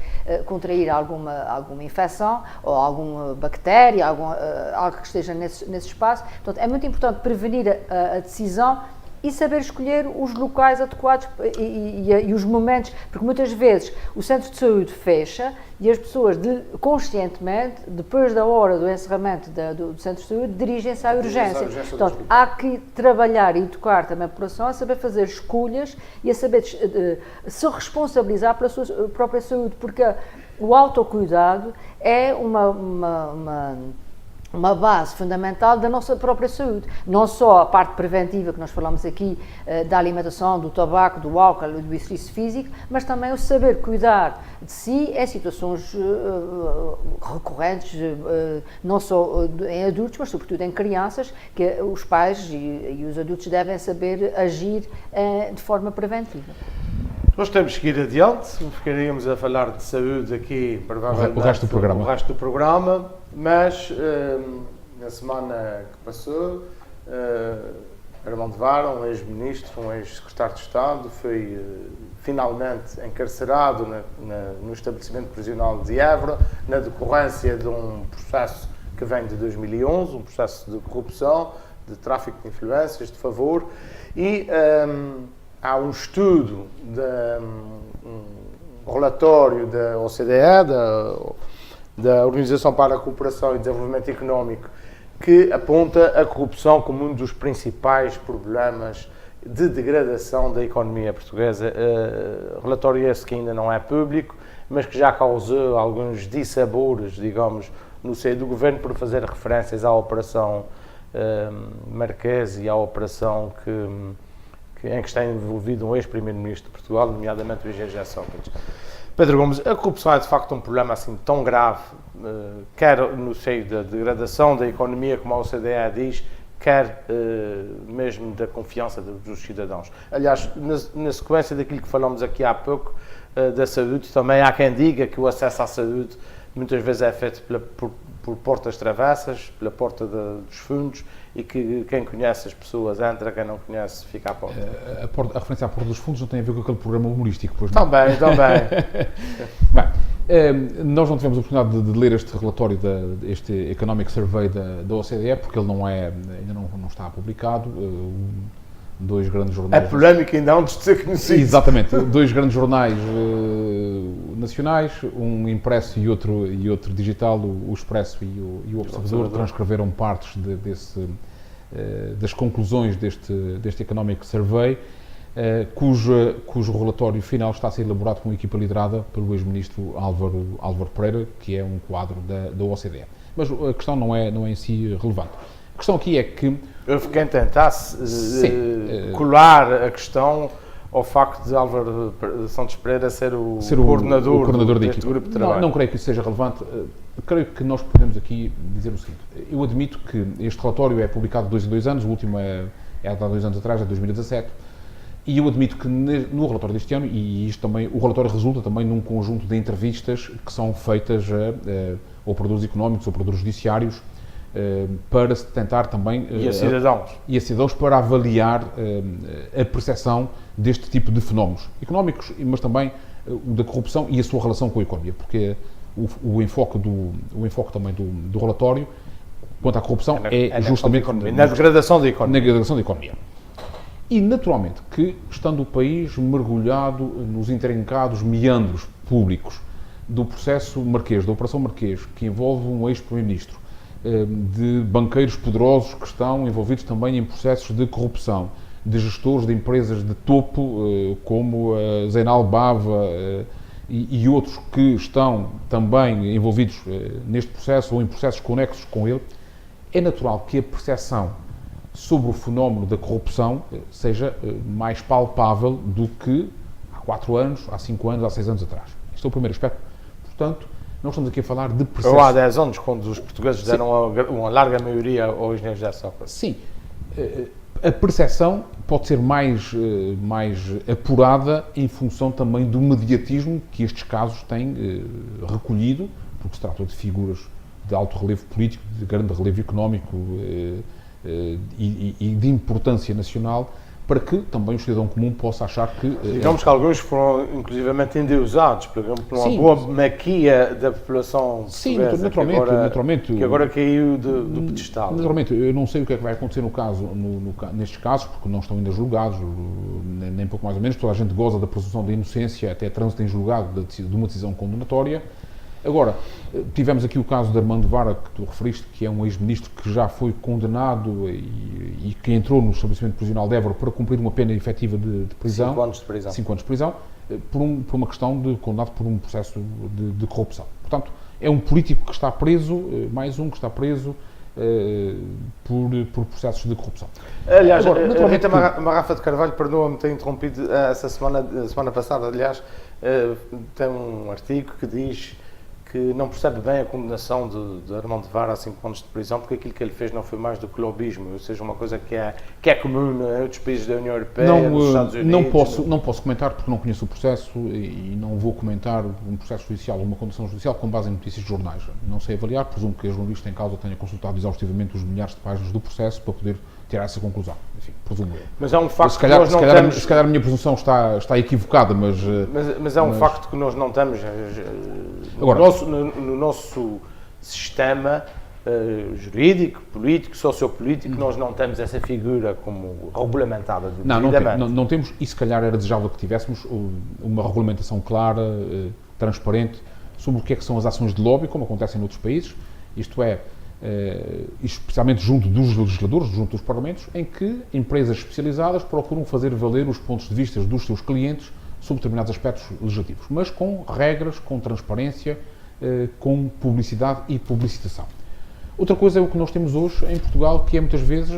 S2: contrair alguma infecção ou alguma bactéria, algo que esteja nesse espaço. Portanto, é muito importante prevenir a decisão e saber escolher os locais adequados e os momentos, porque muitas vezes o centro de saúde fecha e as pessoas conscientemente, depois da hora do encerramento do centro de saúde, dirigem-se à urgência. Portanto, há que trabalhar e educar também a população a saber fazer escolhas e a saber se responsabilizar pela sua própria saúde, porque o autocuidado é uma base fundamental da nossa própria saúde. Não só a parte preventiva que nós falamos aqui, da alimentação, do tabaco, do álcool, do exercício físico, mas também o saber cuidar de si em situações recorrentes, não só em adultos, mas sobretudo em crianças, que os pais e os adultos devem saber agir de forma preventiva.
S1: Nós temos que ir adiante, ficaríamos a falar de saúde aqui, provavelmente,
S3: o resto do programa,
S1: mas na semana que passou Armando Vara, um ex-ministro, um ex-secretário de Estado, foi finalmente encarcerado no estabelecimento prisional de Évora, na decorrência de um processo que vem de 2011, um processo de corrupção, de tráfico de influências, de favor, e há um estudo, um relatório da OCDE, da Organização para a Cooperação e Desenvolvimento Económico, que aponta a corrupção como um dos principais problemas de degradação da economia portuguesa. Relatório esse que ainda não é público, mas que já causou alguns dissabores, digamos, no seio do governo, por fazer referências à Operação Marquês e à operação em que está envolvido um ex-primeiro-ministro de Portugal, nomeadamente o engenheiro José Sócrates. Pedro Gomes, a corrupção é de facto um problema assim tão grave, quer no seio da degradação da economia, como a OCDE diz, quer mesmo da confiança dos cidadãos. Aliás, na sequência daquilo que falamos aqui há pouco, da saúde, também há quem diga que o acesso à saúde muitas vezes é feito por portas travessas, pela porta dos fundos, e que quem conhece as pessoas entra, quem não conhece fica à porta.
S3: A referência à porta dos fundos não tem a ver com aquele programa humorístico, pois não?
S1: Também.
S3: Bem, nós não tivemos a oportunidade de ler este relatório, este Economic Survey da OCDE, porque ele ainda não está publicado. Dois grandes jornais...
S1: A polémica ainda antes de ser conhecido.
S3: Exatamente. Dois grandes jornais nacionais, um impresso e outro digital, o Expresso e o Observador, transcreveram partes das conclusões deste Economic Survey, cujo relatório final está a ser elaborado por uma equipa liderada pelo ex-ministro Álvaro Pereira, que é um quadro da OCDE. Mas a questão não é em si relevante. A questão aqui é que...
S1: Houve quem tentasse colar a questão ao facto de Álvaro Santos Pereira ser o coordenador deste grupo de trabalho.
S3: Não creio que isso seja relevante. Creio que nós podemos aqui dizer o seguinte. Eu admito que este relatório é publicado de 2 em 2 anos, o último é há 2 anos atrás, é 2017, e eu admito que no relatório deste ano, e isto também, o relatório resulta também num conjunto de entrevistas que são feitas a operadores económicos, operadores judiciários, para se tentar também...
S1: E a cidadãos.
S3: Para avaliar a percepção deste tipo de fenómenos económicos, mas também o da corrupção e a sua relação com a economia, porque o enfoque também do relatório quanto à corrupção é justamente
S1: na degradação da
S3: economia. E, naturalmente, que, estando o país mergulhado nos intrincados meandros públicos do processo Marquês, da Operação Marquês, que envolve um ex-primeiro-ministro, de banqueiros poderosos que estão envolvidos também em processos de corrupção, de gestores de empresas de topo, como a Zenal Bava e outros que estão também envolvidos neste processo ou em processos conexos com ele, é natural que a percepção sobre o fenómeno da corrupção seja mais palpável do que há 4 anos, há 5 anos, há 6 anos atrás. Este é o primeiro aspecto. Portanto, nós estamos aqui a falar de percepção.
S1: Ou há 10 anos, quando os portugueses deram uma larga maioria ao engenheiro José Sócrates.
S3: Sim. A percepção pode ser mais apurada em função também do mediatismo que estes casos têm recolhido, porque se trata de figuras de alto relevo político, de grande relevo económico e de importância nacional, para que também o cidadão comum possa achar que...
S1: Digamos que alguns foram inclusivamente endeusados, por exemplo, por uma boa maquia da população portuguesa.
S3: Sim, naturalmente.
S1: Que agora caiu do pedestal.
S3: Naturalmente, eu não sei o que é que vai acontecer nestes casos, porque não estão ainda julgados, nem pouco mais ou menos. Toda a gente goza da presunção da inocência, até trânsito em julgado de uma decisão condenatória. Agora, tivemos aqui o caso de Armando Vara, que tu referiste, que é um ex-ministro que já foi condenado e que entrou no estabelecimento prisional de Évora para cumprir uma pena efetiva de prisão.
S1: 5 anos de prisão.
S3: 5 anos de prisão, por uma questão de condenado por um processo de corrupção. Portanto, é um político que está preso, mais um que está preso por processos de corrupção.
S1: Aliás, a Rita Marrafa de Carvalho, perdoa-me ter interrompido a semana passada, aliás, tem um artigo que diz que não percebe bem a condenação de Armando Vara a 5 anos de prisão, porque aquilo que ele fez não foi mais do que lobismo, ou seja, uma coisa que é comum em outros países da União Europeia, nos Estados Unidos.
S3: Não posso comentar porque não conheço o processo e não vou comentar um processo judicial ou uma condenação judicial com base em notícias de jornais. Não sei avaliar, presumo que a jornalista em causa tenha consultado exaustivamente os milhares de páginas do processo para poder tirar essa conclusão. Enfim, presumo eu.
S1: Mas é um facto
S3: Se calhar,
S1: que nós não
S3: se calhar,
S1: temos...
S3: se calhar a minha presunção está equivocada,
S1: Mas é um facto que nós não temos
S3: Agora,
S1: no nosso sistema jurídico, político, sociopolítico, nós não temos essa figura como regulamentada devidamente.
S3: não temos, e se calhar era desejável que tivéssemos uma regulamentação clara, transparente, sobre o que é que são as ações de lobby, como acontecem noutros países, isto é, especialmente junto dos legisladores, junto dos parlamentos, em que empresas especializadas procuram fazer valer os pontos de vista dos seus clientes sobre determinados aspectos legislativos, mas com regras, com transparência, com publicidade e publicitação. Outra coisa é o que nós temos hoje em Portugal, que é muitas vezes,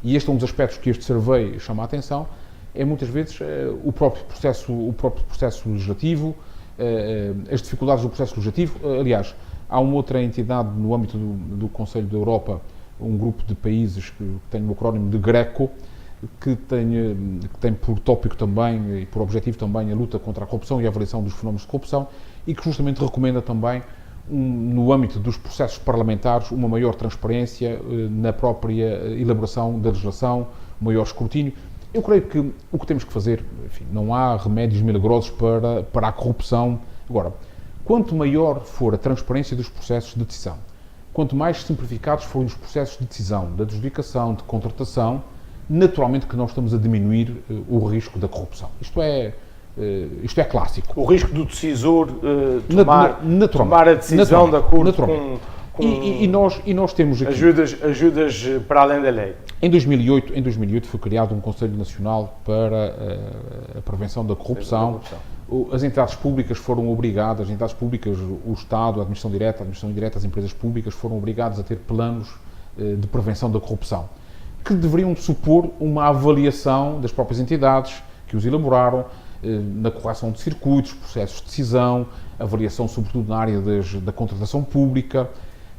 S3: e este é um dos aspectos que este survey chama a atenção, é muitas vezes o próprio processo legislativo, as dificuldades do processo legislativo. Aliás, há uma outra entidade no âmbito do Conselho da Europa, um grupo de países que tem o acrónimo de GRECO, que tem por tópico também e por objetivo também a luta contra a corrupção e a avaliação dos fenómenos de corrupção, e que justamente recomenda também, no âmbito dos processos parlamentares, uma maior transparência na própria elaboração da legislação, maior escrutínio. Eu creio que o que temos que fazer, enfim, não há remédios milagrosos para a corrupção. Agora, quanto maior for a transparência dos processos de decisão, quanto mais simplificados forem os processos de decisão, de adjudicação, de contratação, naturalmente que nós estamos a diminuir o risco da corrupção. Isto é clássico.
S1: O risco do decisor tomar a decisão de acordo com
S3: e nós temos aqui...
S1: Ajudas para além da lei.
S3: Em 2008 foi criado um Conselho Nacional para a Prevenção da Corrupção. As entidades públicas foram obrigadas, as entidades públicas, o Estado, a administração indireta, as empresas públicas foram obrigadas a ter planos de prevenção da corrupção, que deveriam supor uma avaliação das próprias entidades que os elaboraram, na correção de circuitos, processos de decisão, avaliação sobretudo na área da contratação pública,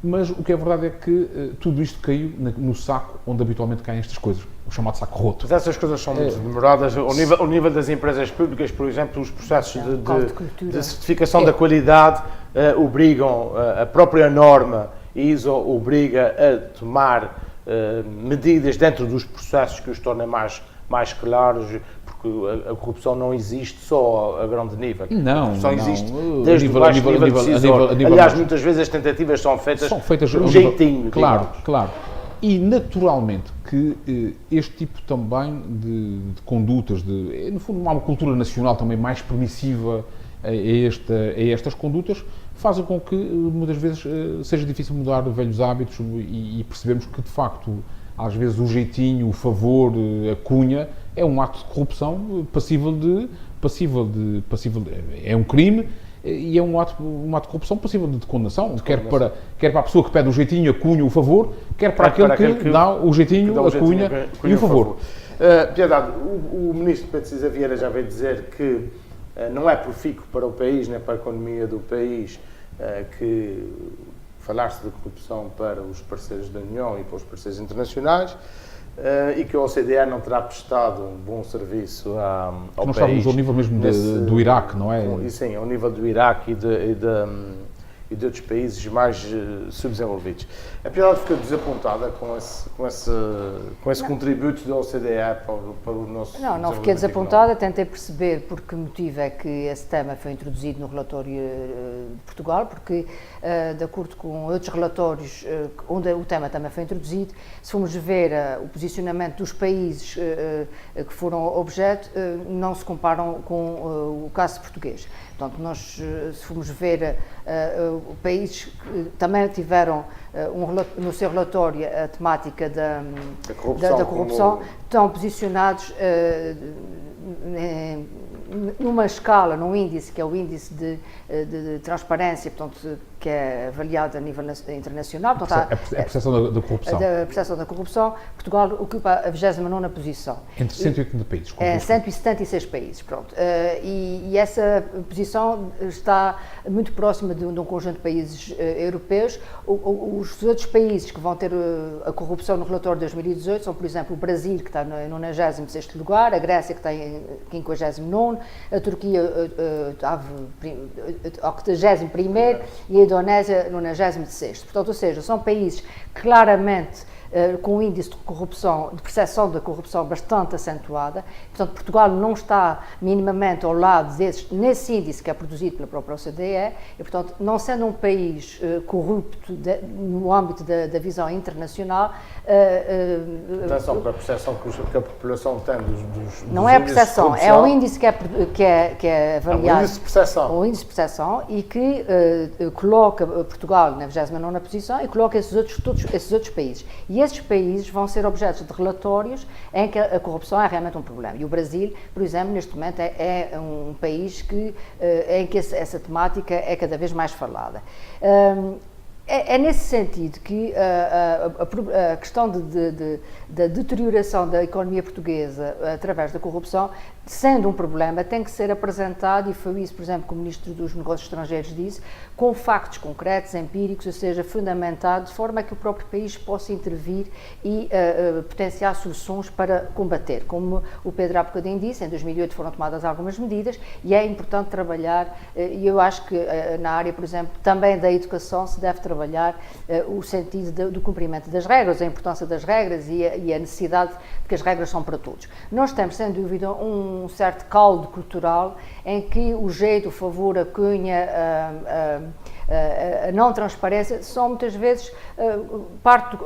S3: mas o que é verdade é que tudo isto caiu no saco onde habitualmente caem estas coisas, o chamado saco roto.
S1: Mas essas coisas são muito demoradas. Ao nível das empresas públicas, por exemplo, os processos de certificação da qualidade obrigam, a própria norma ISO obriga a tomar medidas dentro dos processos que os tornem mais claros, porque a corrupção não existe só a grande nível.
S3: Não,
S1: a corrupção
S3: não.
S1: existe desde o baixo nível decisório. Aliás, muitas vezes as tentativas são feitas por um jeitinho.
S3: Claro. E naturalmente que este tipo também de condutas, no fundo há uma cultura nacional também mais permissiva a estas condutas, fazem com que muitas vezes seja difícil mudar velhos hábitos e percebemos que de facto às vezes o jeitinho, o favor, a cunha, é um ato de corrupção passível de é um crime e é um ato de corrupção passível de condenação, quer para a pessoa que pede o jeitinho, a cunha, o favor, quer para aquele que dá o jeitinho, a cunha e o favor.
S1: Piedade, o Ministro Pedro Cisa Vieira já veio dizer que não é profícuo para o país, nem para a economia do país, que falar-se de corrupção para os parceiros da União e para os parceiros internacionais, e que a OCDE não terá prestado um bom serviço ao país.
S3: Nós estávamos ao nível mesmo do Iraque, não é?
S1: Sim, ao nível do Iraque e de outros países mais subdesenvolvidos. A Piedade ficou desapontada com esse contributo da OCDE para o nosso
S2: Não fiquei desapontada, tentei perceber por que motivo é que esse tema foi introduzido no relatório de Portugal, porque, de acordo com outros relatórios onde o tema também foi introduzido, se formos ver o posicionamento dos países que foram objeto, não se comparam com o caso português. Portanto, nós, se formos ver países que também tiveram no seu relatório a temática da corrupção, estão posicionados numa escala, num índice, que é o índice de transparência, portanto, que é avaliado a nível internacional. Portanto,
S3: a percepção da corrupção.
S2: A percepção da corrupção, Portugal ocupa a 29ª posição.
S3: Entre 180 países.
S2: 176 países, pronto. E essa posição está muito próxima de um conjunto de países europeus. Os outros países que vão ter a corrupção no relatório de 2018 são, por exemplo, o Brasil, que está no 96º lugar, a Grécia, que está em 59º, a Turquia estava ao 81º e a Indonésia no 96º. Portanto, ou seja, são países claramente com um índice de corrupção, de percepção da corrupção bastante acentuada. Portanto, Portugal não está minimamente ao lado nesse índice que é produzido pela própria OCDE e, portanto, não sendo um país corrupto no âmbito da visão internacional...
S1: Atenção para a percepção que a população tem dos
S2: não é a percepção, é um índice que é avaliado.
S1: É um índice de percepção.
S2: Um índice de percepção e que coloca Portugal na 29ª posição e coloca esses outros países. E esses países vão ser objetos de relatórios em que a corrupção é realmente um problema. E o Brasil, por exemplo, neste momento é um país em que essa temática é cada vez mais falada. É nesse sentido que a questão da deterioração da economia portuguesa através da corrupção, sendo um problema, tem que ser apresentado, e foi isso, por exemplo, que o Ministro dos Negócios Estrangeiros disse, com factos concretos, empíricos, ou seja, fundamentado, de forma a que o próprio país possa intervir e potenciar soluções para combater. Como o Pedro há bocadinho disse, em 2008 foram tomadas algumas medidas e é importante trabalhar, e eu acho que na área, por exemplo, também da educação se deve trabalhar o sentido do cumprimento das regras, a importância das regras e a necessidade de que as regras são para todos. Nós temos, sem dúvida, um certo caldo cultural em que o jeito, o favor, a cunha, a não transparência são muitas vezes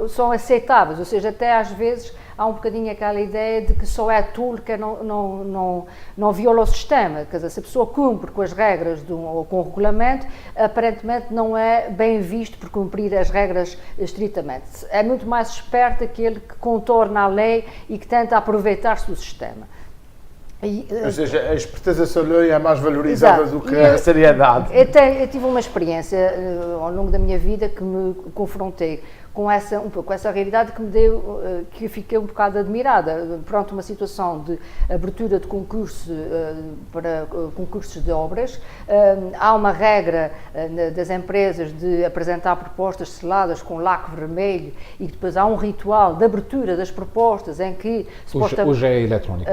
S2: são aceitáveis, ou seja, até às vezes há um bocadinho aquela ideia de que só é tolo que não viola o sistema, quer dizer, se a pessoa cumpre com as regras ou com o regulamento, aparentemente não é bem visto por cumprir as regras estritamente. É muito mais esperto aquele que contorna a lei e que tenta aproveitar-se do sistema.
S1: Ou seja, a esperteza alheia é mais valorizada do que a seriedade.
S2: Eu tive uma experiência ao longo da minha vida que me confrontei com essa realidade que me deu, que eu fiquei um bocado admirada. Pronto, uma situação de abertura de concurso para concursos de obras. Há uma regra das empresas de apresentar propostas seladas com lacre vermelho e depois há um ritual de abertura das propostas em que...
S3: Hoje é eletrónico.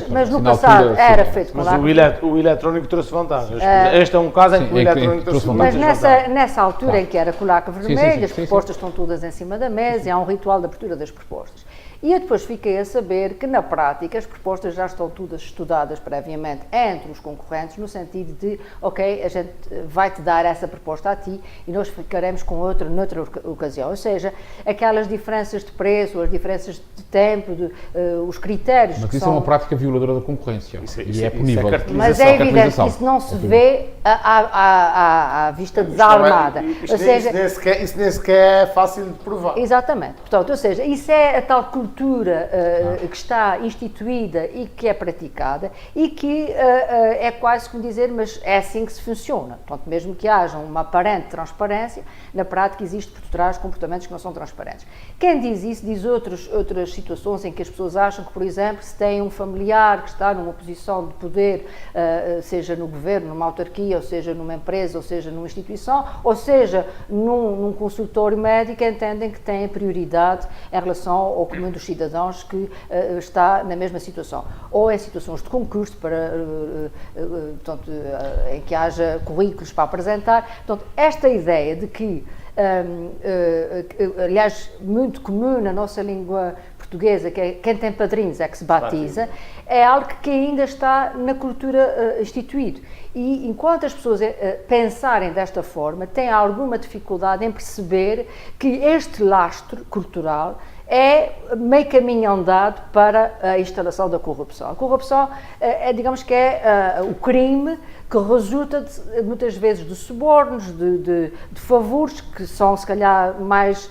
S2: Mas no passado era feito com lacre.
S1: Mas o eletrónico trouxe vantagens. Este é um caso em que o eletrónico trouxe vantagens.
S2: Mas nessa altura em que era com lacre vermelho, as propostas estão todas em cima da mesa e há um ritual de abertura das propostas. E eu depois fiquei a saber que, na prática, as propostas já estão todas estudadas previamente entre os concorrentes, no sentido de, ok, a gente vai-te dar essa proposta a ti e nós ficaremos com outra noutra ocasião. Ou seja, aquelas diferenças de preço, as diferenças de tempo, os critérios.
S3: Mas isso é uma prática violadora da conconcorrência e é punível.
S2: Mas é evidente que isso não se vê à vista desalmada.
S1: Isso nem sequer é fácil de provar.
S2: Exatamente. Portanto, ou seja, isso é a tal cultura que está instituída e que é praticada e que é quase como dizer, mas é assim que se funciona. Portanto, mesmo que haja uma aparente transparência, na prática existe por trás comportamentos que não são transparentes. Quem diz isso diz outras situações em que as pessoas acham que, por exemplo, se tem um familiar que está numa posição de poder, seja no governo, numa autarquia, ou seja numa empresa, ou seja numa instituição, ou seja num consultório médico, entendem que têm prioridade em relação ao comum dos cidadãos que está na mesma situação, ou em situações de concurso portanto, em que haja currículos para apresentar. Portanto, esta ideia de que, aliás, muito comum na nossa língua portuguesa, que é quem tem padrinhos é que se batiza, é algo que ainda está na cultura instituído. E enquanto as pessoas pensarem desta forma, têm alguma dificuldade em perceber que este lastro cultural é meio caminho andado para a instalação da corrupção. A corrupção digamos que é o crime que resulta muitas vezes de subornos, de favores que são se calhar mais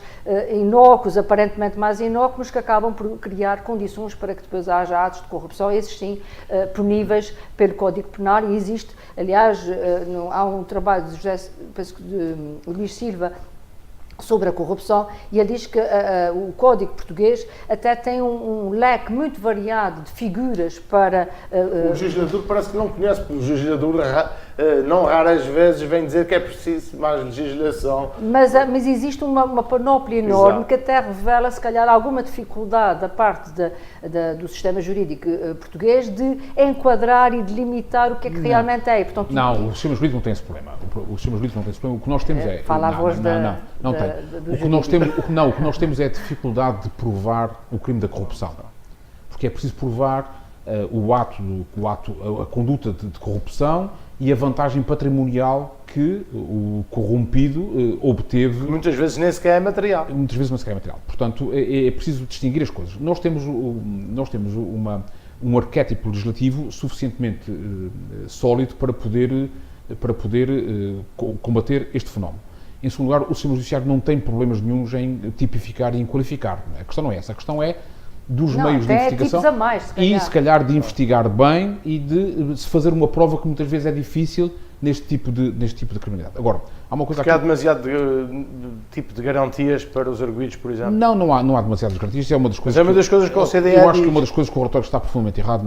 S2: inócuos, aparentemente mais inócuos, que acabam por criar condições para que depois haja atos de corrupção, esses sim puníveis pelo Código Penal, e existe, aliás, há um trabalho de Luís Silva sobre a corrupção, e ele diz que o Código Português até tem um leque muito variado de figuras para...
S1: O legislador parece que não conhece, porque o legislador não raras vezes vem dizer que é preciso mais legislação.
S2: Mas existe uma panóplia enorme.
S1: Exato.
S2: Que até revela, se calhar, alguma dificuldade da parte do sistema jurídico português de enquadrar e delimitar o que é que realmente é. E, portanto,
S3: Não, o sistema jurídico não tem esse problema. O sistema jurídico não tem esse problema. O que nós temos é...
S2: Fala a voz
S3: não tem. O que nós temos é a dificuldade de provar o crime da corrupção. Porque é preciso provar a conduta de corrupção e a vantagem patrimonial que o corrompido obteve.
S1: Muitas vezes nem sequer é material.
S3: Muitas vezes nem sequer é material. Portanto, é preciso distinguir as coisas. Nós temos um arquétipo legislativo suficientemente sólido para poder combater este fenómeno. Em segundo lugar, o sistema judiciário não tem problemas nenhuns em tipificar e em qualificar. A questão não é essa. A questão é dos meios de investigação
S2: tipos a mais,
S3: se calhar de investigar bem e de se fazer uma prova que muitas vezes é difícil neste tipo de criminalidade. Agora, há uma coisa
S1: Porque há demasiado tipo de garantias para os arguidos, por exemplo.
S3: Não há demasiadas garantias. É uma das coisas.
S1: Mas é uma das coisas que o CDE
S3: Eu acho
S1: diz.
S3: que uma das coisas que o relatório está profundamente errado.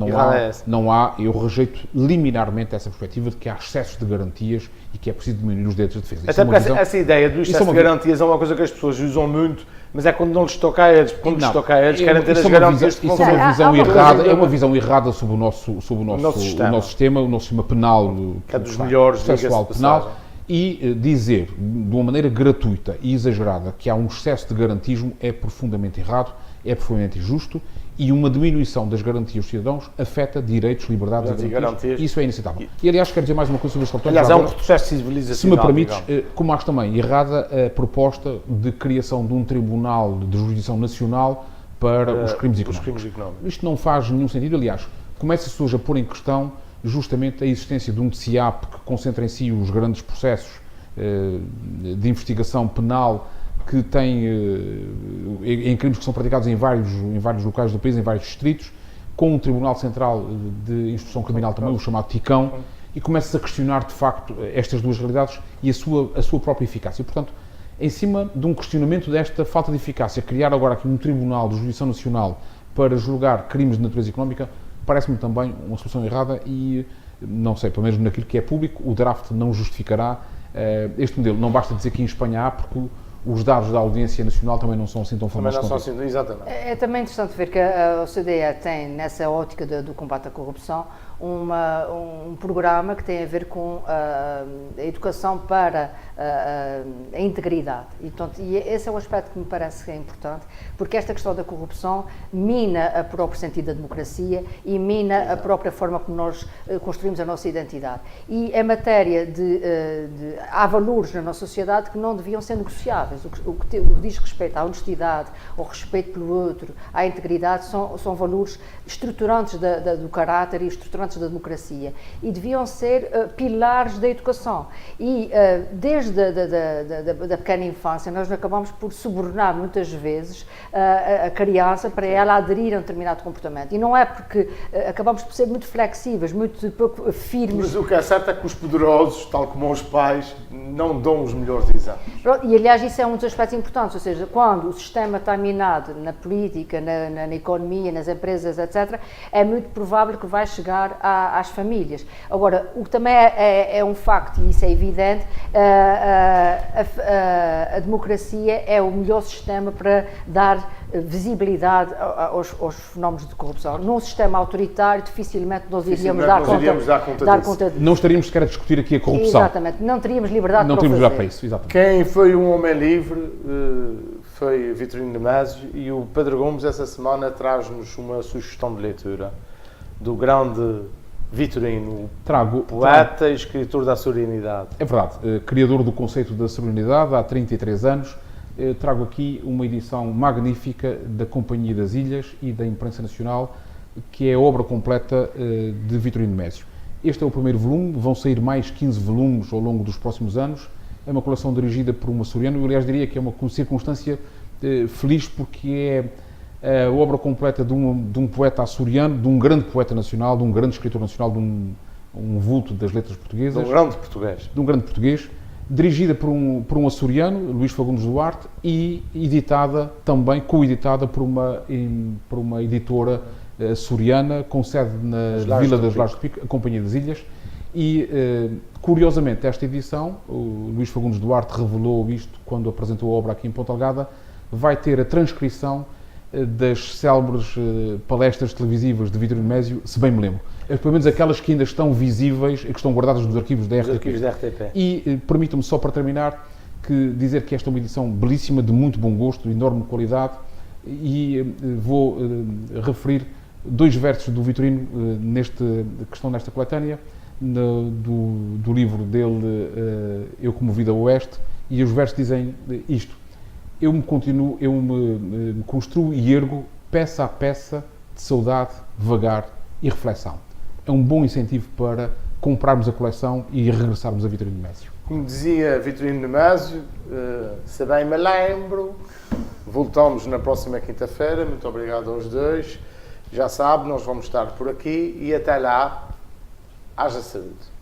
S3: Eu rejeito liminarmente essa perspectiva de que há excessos de garantias e que é preciso diminuir os direitos de defesa.
S1: Até porque essa ideia do excesso de garantias é uma coisa que as pessoas usam muito, mas é quando não lhes toca a eles. Quando lhes toca a eles, querem ter as garantias de
S3: Isso é uma visão errada. É uma visão errada sobre o nosso sistema, o nosso sistema penal,
S1: que é dos melhores,
S3: processual penal, e dizer de uma maneira gratuita e exagerada que há um excesso de garantismo é profundamente errado, é profundamente injusto, e uma diminuição das garantias dos cidadãos afeta direitos, liberdades e garantias. Isso é inaceitável. E aliás, quero dizer mais uma coisa sobre este relatório.
S1: Aliás, é um processo civilizacional.
S3: Se me permites, como acho também errada a proposta de criação de um tribunal de jurisdição nacional para os crimes económicos. Isto não faz nenhum sentido. Aliás, começa-se hoje a pôr em questão justamente a existência de um TCIAP que concentra em si os grandes processos de investigação penal que tem em crimes que são praticados em vários locais do país, em vários distritos, com um Tribunal Central de Instrução Criminal também, o chamado TICão, e começa-se a questionar, de facto, estas duas realidades e a sua própria eficácia. Portanto, em cima de um questionamento desta falta de eficácia, criar agora aqui um Tribunal de Jurisdição Nacional para julgar crimes de natureza económica, parece-me também uma solução errada e, não sei, pelo menos naquilo que é público, o draft não justificará este modelo. Não basta dizer que em Espanha há, porque os dados da Audiência Nacional também não são assim tão famosos.
S1: Exatamente.
S2: É também interessante ver que a OCDE tem, nessa ótica do combate à corrupção, um programa que tem a ver com a educação para a integridade. E esse é um aspecto que me parece que é importante, porque esta questão da corrupção mina a próprio sentido da democracia e mina a própria forma como nós construímos a nossa identidade. E em matéria há valores na nossa sociedade que não deviam ser negociáveis. O que diz respeito à honestidade, ao respeito pelo outro, à integridade, são valores estruturantes do caráter e estruturantes da democracia e deviam ser pilares da educação. E desde a pequena infância nós acabamos por subornar muitas vezes a criança para ela aderir a um determinado comportamento. E não é porque acabamos por ser muito flexíveis, muito pouco firmes.
S1: Mas o que é certo é que os poderosos, tal como os pais, não dão os melhores exemplos.
S2: E aliás isso é um dos aspectos importantes, ou seja, quando o sistema está minado na política, na economia, nas empresas, etc., é muito provável que vai chegar às famílias. Agora, o que também é um facto, e isso é evidente, a democracia é o melhor sistema para dar visibilidade aos fenómenos de corrupção. Num sistema autoritário, dificilmente nós iríamos dar conta disso.
S3: Não estaríamos sequer a discutir aqui a corrupção.
S2: Exatamente, não teríamos liberdade
S3: para isso. Exatamente.
S1: Quem foi um homem livre foi Vitorino de Mésio, e o Pedro Gomes essa semana traz-nos uma sugestão de leitura do grande Vitorino, poeta e escritor da serenidade.
S3: É verdade, criador do conceito da serenidade há 33 anos. Trago aqui uma edição magnífica da Companhia das Ilhas e da Imprensa Nacional, que é a obra completa de Vitorino de Mésio. Este é o primeiro volume, vão sair mais 15 volumes ao longo dos próximos anos. É uma coleção dirigida por um açoriano, eu aliás diria que é uma circunstância feliz, porque é a obra completa de um poeta açoriano, de um grande poeta nacional, de um grande escritor nacional, de um vulto das letras portuguesas.
S1: De um grande português.
S3: Dirigida por um açoriano, Luís Fagundes Duarte, e co-editada por uma editora açoriana, com sede na Vila das Lajes do Pico, a Companhia das Ilhas, E, curiosamente, esta edição, o Luís Fagundes Duarte revelou isto quando apresentou a obra aqui em Ponta Delgada, vai ter a transcrição das célebres palestras televisivas de Vitorino Mésio, se bem me lembro. Pelo menos aquelas que ainda estão visíveis e que estão guardadas nos arquivos da RTP.
S1: Os arquivos da RTP.
S3: E permitam-me só para terminar dizer que esta é uma edição belíssima, de muito bom gosto, de enorme qualidade, e vou referir 2 versos do Vitorino que estão nesta coletânea, do livro dele, Eu como Vida Oeste, e os versos dizem isto: eu me construo e ergo peça a peça de saudade, vagar e reflexão. É um bom incentivo para comprarmos a coleção e regressarmos a Vitorino Mésio.
S1: Como dizia Vitorino Mésio, se bem me lembro, voltamos na próxima quinta-feira. Muito obrigado aos dois. Já sabe, nós vamos estar por aqui e até lá, haja saúde.